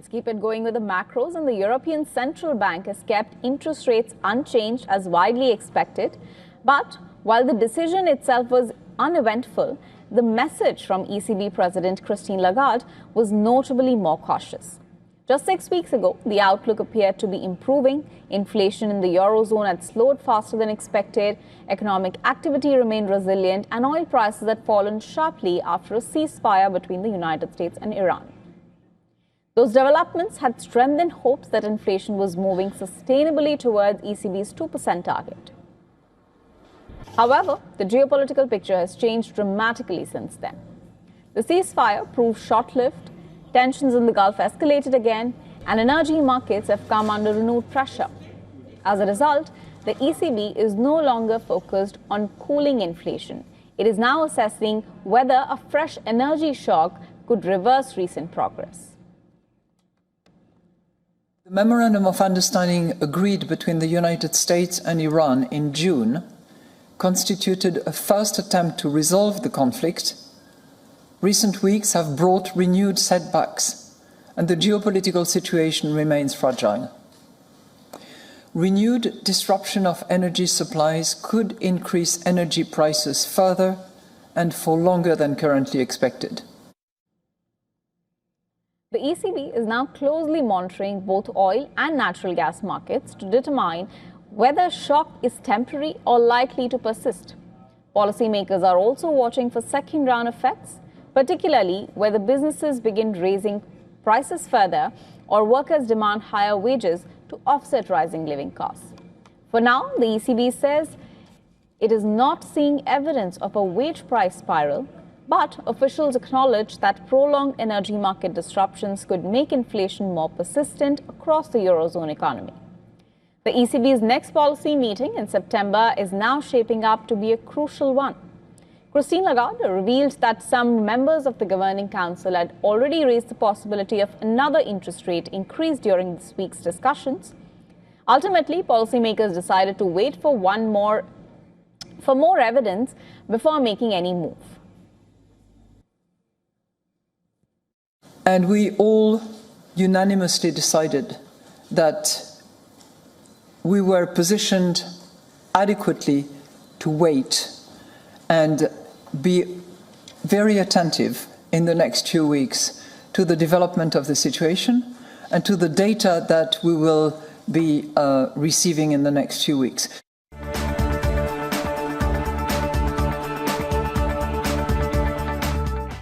Let's keep it going with the macros, and the European Central Bank has kept interest rates unchanged as widely expected. But while the decision itself was uneventful, the message from ECB President Christine Lagarde was notably more cautious. Just 6 weeks ago, the outlook appeared to be improving. Inflation in the Eurozone had slowed faster than expected, economic activity remained resilient, and oil prices had fallen sharply after a ceasefire between the United States and Iran. Those developments had strengthened hopes that inflation was moving sustainably towards ECB's 2% target. However, the geopolitical picture has changed dramatically since then. The ceasefire proved short-lived, tensions in the Gulf escalated again, and energy markets have come under renewed pressure. As a result, the ECB is no longer focused on cooling inflation. It is now assessing whether a fresh energy shock could reverse recent progress. The Memorandum of Understanding agreed between the United States and Iran in June constituted a first attempt to resolve the conflict. Recent weeks have brought renewed setbacks, and the geopolitical situation remains fragile. Renewed disruption of energy supplies could increase energy prices further and for longer than currently expected. The ECB is now closely monitoring both oil and natural gas markets to determine whether shock is temporary or likely to persist. Policymakers are also watching for second-round effects, particularly whether businesses begin raising prices further or workers demand higher wages to offset rising living costs. For now, the ECB says it is not seeing evidence of a wage price spiral, but officials acknowledge that prolonged energy market disruptions could make inflation more persistent across the Eurozone economy. The ECB's next policy meeting in September is now shaping up to be a crucial one. Christine Lagarde revealed that some members of the Governing Council had already raised the possibility of another interest rate increase during this week's discussions. Ultimately, policymakers decided to wait for more evidence before making any move. And we all unanimously decided that we were positioned adequately to wait and be very attentive in the next few weeks to the development of the situation and to the data that we will be receiving in the next few weeks.